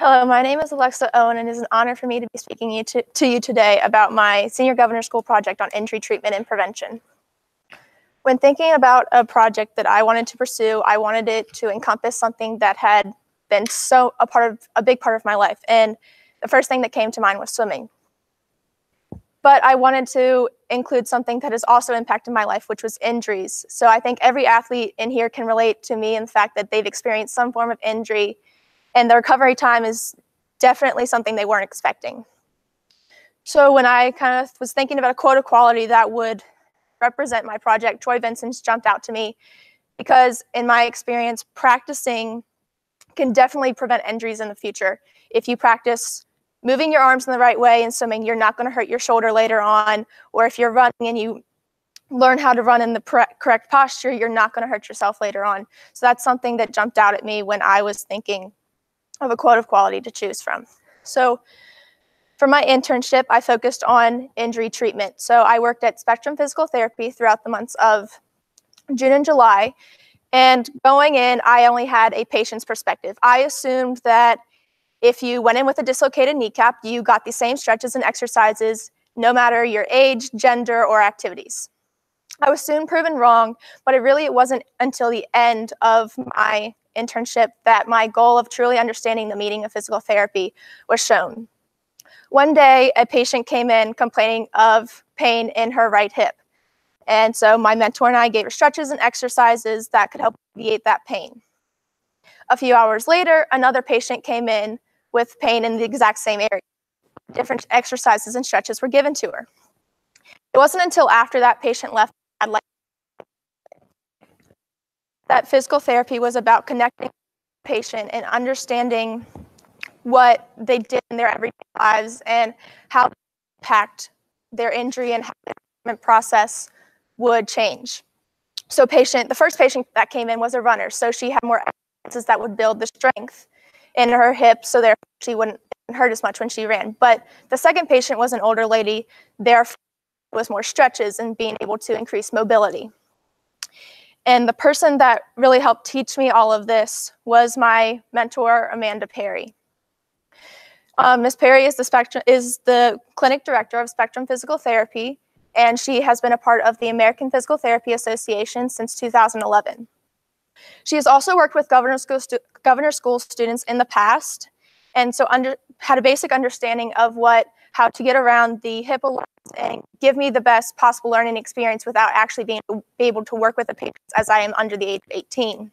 Hello, my name is Alexa Owen, and it is an honor for me to be speaking to you today about my senior governor school project on injury treatment and prevention. When thinking about a project that I wanted to pursue, I wanted it to encompass something that had been a big part of my life, and the first thing that came to mind was swimming. But I wanted to include something that has also impacted my life, which was injuries. So I think every athlete in here can relate to me in the fact that they've experienced some form of injury, and the recovery time is definitely something they weren't expecting. So when I kind of was thinking about a quote of quality that would represent my project, Troy Vincent's jumped out to me because in my experience, practicing can definitely prevent injuries in the future. If you practice moving your arms in the right way in swimming, you're not going to hurt your shoulder later on, or if you're running and you learn how to run in the correct posture, you're not going to hurt yourself later on. So that's something that jumped out at me when I was thinking of a quote of quality to choose from. So for my internship, I focused on injury treatment. So I worked at Spectrum Physical Therapy throughout the months of June and July. And going in, I only had a patient's perspective. I assumed that if you went in with a dislocated kneecap, you got the same stretches and exercises, no matter your age, gender, or activities. I was soon proven wrong, but it wasn't until the end of my internship that my goal of truly understanding the meaning of physical therapy was shown. One day, a patient came in complaining of pain in her right hip. And so my mentor and I gave her stretches and exercises that could help alleviate that pain. A few hours later, another patient came in with pain in the exact same area. Different exercises and stretches were given to her. It wasn't until after that patient left that physical therapy was about connecting with the patient and understanding what they did in their everyday lives and how it impact their injury and how the treatment process would change. So the first patient that came in was a runner, so she had more exercises that would build the strength in her hip so therefore she wouldn't hurt as much when she ran. But the second patient was an older lady, therefore was more stretches and being able to increase mobility. And the person that really helped teach me all of this was my mentor, Amanda Perry. Ms. Perry is the clinic director of Spectrum Physical Therapy, and she has been a part of the American Physical Therapy Association since 2011. She has also worked with governor school students in the past, and so had a basic understanding of how to get around the hip allowance and give me the best possible learning experience without actually being able to work with the patients as I am under the age of 18.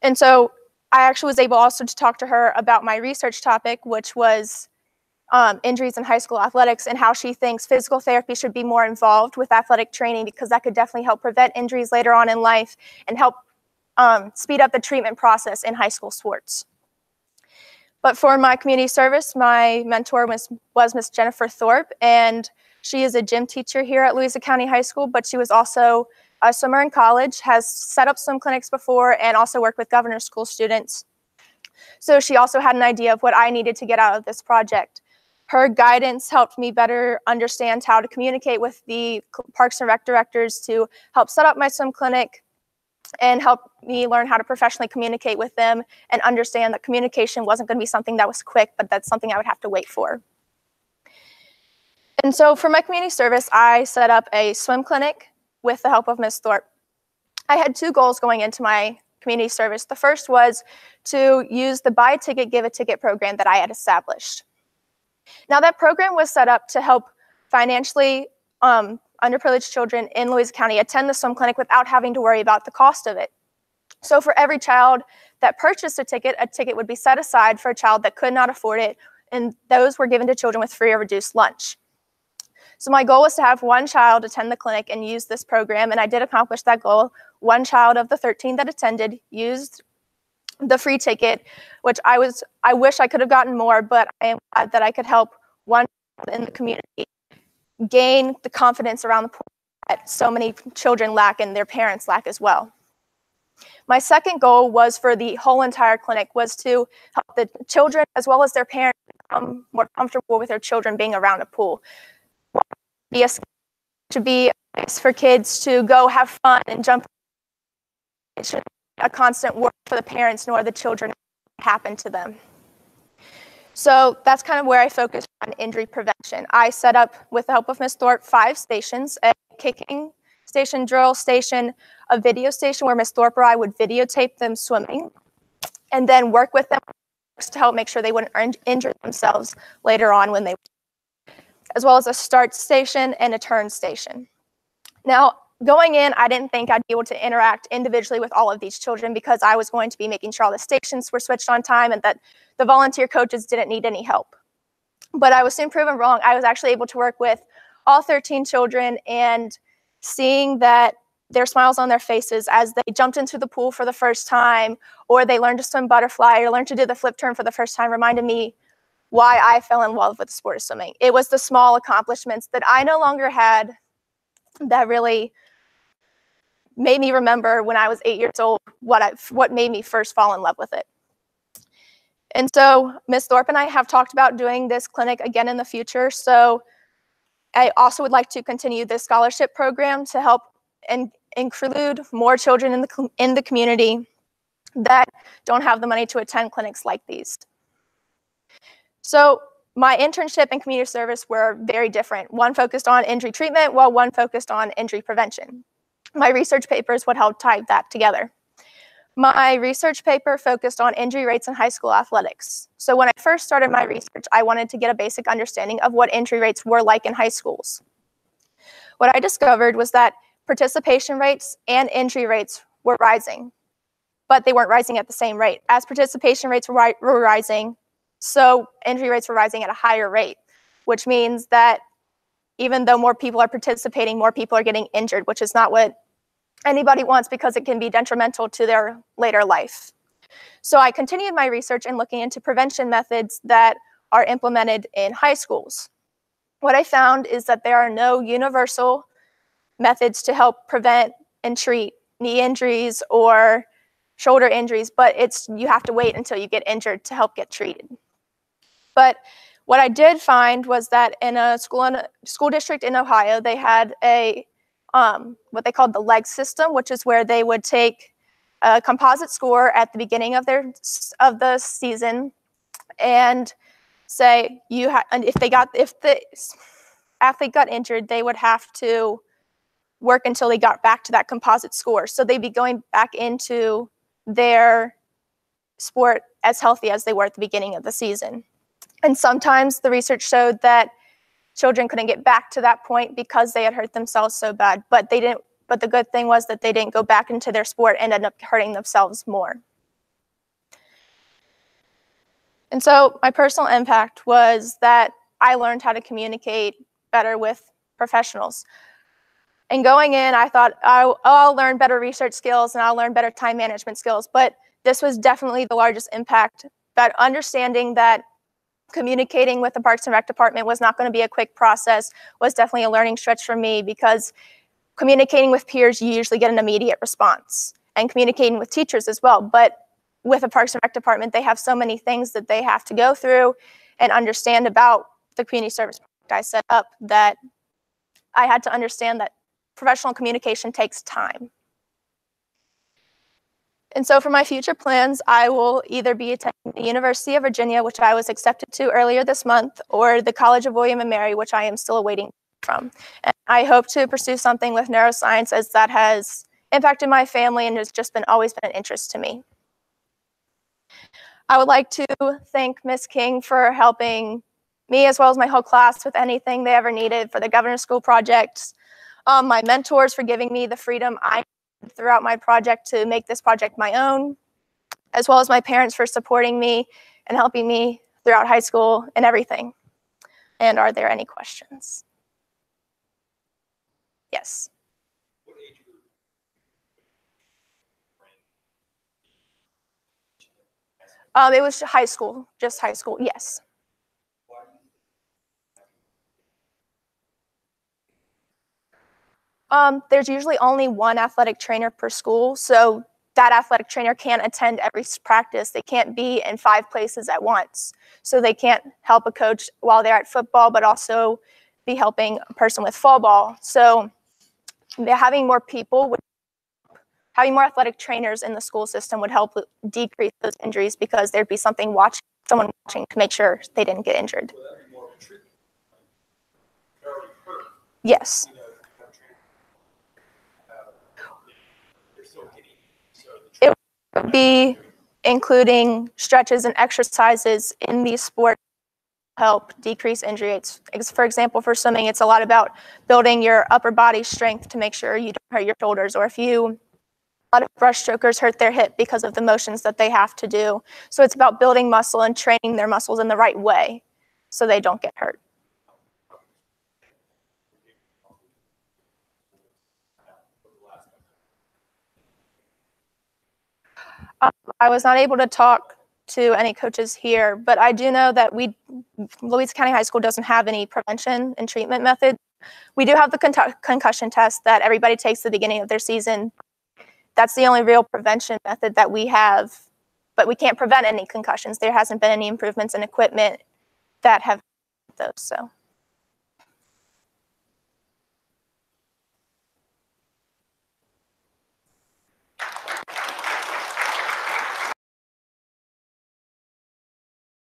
And so I actually was able also to talk to her about my research topic, which was injuries in high school athletics and how she thinks physical therapy should be more involved with athletic training because that could definitely help prevent injuries later on in life and help speed up the treatment process in high school sports. But for my community service, my mentor was Miss Jennifer Thorpe, and she is a gym teacher here at Louisa County High School, but she was also a swimmer in college, has set up swim clinics before, and also worked with governor school students. So she also had an idea of what I needed to get out of this project. Her guidance helped me better understand how to communicate with the Parks and Rec directors to help set up my swim clinic and help me learn how to professionally communicate with them and understand that communication wasn't going to be something that was quick, but that's something I would have to wait for. And so for my community service, I set up a swim clinic with the help of Ms. Thorpe. I had two goals going into my community service. The first was to use the buy a ticket, give a ticket program that I had established. Now that program was set up to help financially underprivileged children in Louisa County attend the swim clinic without having to worry about the cost of it. So for every child that purchased a ticket would be set aside for a child that could not afford it, and those were given to children with free or reduced lunch. So my goal was to have one child attend the clinic and use this program, and I did accomplish that goal. One child of the 13 that attended used the free ticket, which I wish I could have gotten more, but I am glad that I could help one child in the community gain the confidence around the pool that so many children lack and their parents lack as well. My second goal was for the whole entire clinic was to help the children as well as their parents become more comfortable with their children being around a pool. To be a place for kids to go have fun and jump. It shouldn't be a constant work for the parents nor the children happen to them. So that's kind of where I focused on injury prevention. I set up, with the help of Ms. Thorpe, 5 stations: a kicking station, drill station, a video station where Ms. Thorpe or I would videotape them swimming, and then work with them to help make sure they wouldn't injure themselves later on when they, as well as a start station and a turn station. Now, going in, I didn't think I'd be able to interact individually with all of these children because I was going to be making sure all the stations were switched on time and that the volunteer coaches didn't need any help. But I was soon proven wrong. I was actually able to work with all 13 children, and seeing that their smiles on their faces as they jumped into the pool for the first time, or they learned to swim butterfly, or learned to do the flip turn for the first time, reminded me why I fell in love with the sport of swimming. It was the small accomplishments that I no longer had that really made me remember when I was 8 years old what made me first fall in love with it. And so Ms. Thorpe and I have talked about doing this clinic again in the future. So I also would like to continue this scholarship program to help and include more children in the community that don't have the money to attend clinics like these. So my internship and community service were very different. One focused on injury treatment, while one focused on injury prevention. My research papers would help tie that together. My research paper focused on injury rates in high school athletics. So when I first started my research, I wanted to get a basic understanding of what injury rates were like in high schools. What I discovered was that participation rates and injury rates were rising, but they weren't rising at the same rate. As participation rates were rising, so injury rates were rising at a higher rate, which means that even though more people are participating, more people are getting injured, which is not what anybody wants because it can be detrimental to their later life. So I continued my research and looking into prevention methods that are implemented in high schools. What I found is that there are no universal methods to help prevent and treat knee injuries or shoulder injuries, but you have to wait until you get injured to help get treated. But what I did find was that in a school district in Ohio, they had a what they called the leg system, which is where they would take a composite score at the beginning of the season and say if the athlete got injured, they would have to work until they got back to that composite score. So they'd be going back into their sport as healthy as they were at the beginning of the season. And sometimes the research showed that children couldn't get back to that point because they had hurt themselves so bad, but the good thing was that they didn't go back into their sport and end up hurting themselves more. And so my personal impact was that I learned how to communicate better with professionals. And going in, I thought, I'll learn better research skills and I'll learn better time management skills, but this was definitely the largest impact, that understanding that communicating with the Parks and Rec department was not going to be a quick process was definitely a learning stretch for me, because communicating with peers, you usually get an immediate response, and communicating with teachers as well. But with the Parks and Rec department, they have so many things that they have to go through and understand about the community service project I set up that I had to understand that professional communication takes time. And so for my future plans, I will either be attending the University of Virginia, which I was accepted to earlier this month, or the College of William & Mary, which I am still awaiting from. And I hope to pursue something with neuroscience, as that has impacted my family and has just always been an interest to me. I would like to thank Ms. King for helping me as well as my whole class with anything they ever needed for the Governor's School projects. My mentors for giving me the freedom I needed throughout my project to make this project my own, as well as my parents for supporting me and helping me throughout high school and everything. And are there any questions? Yes. What age group? It was high school, just high school, yes. There's usually only one athletic trainer per school, so that athletic trainer can't attend every practice. They can't be in 5 places at once. So they can't help a coach while they're at football, but also be helping a person with fall ball. So having more people, having more athletic trainers in the school system would help decrease those injuries, because there'd be something watching someone watching to make sure they didn't get injured. Yes. It would be including stretches and exercises in these sports to help decrease injury rates. For example, for swimming, it's a lot about building your upper body strength to make sure you don't hurt your shoulders, or a lot of breaststrokers hurt their hip because of the motions that they have to do. So it's about building muscle and training their muscles in the right way so they don't get hurt. I was not able to talk to any coaches here, but I do know that Louisa County High School doesn't have any prevention and treatment methods. We do have the concussion test that everybody takes at the beginning of their season. That's the only real prevention method that we have, but we can't prevent any concussions. There hasn't been any improvements in equipment that have those, so.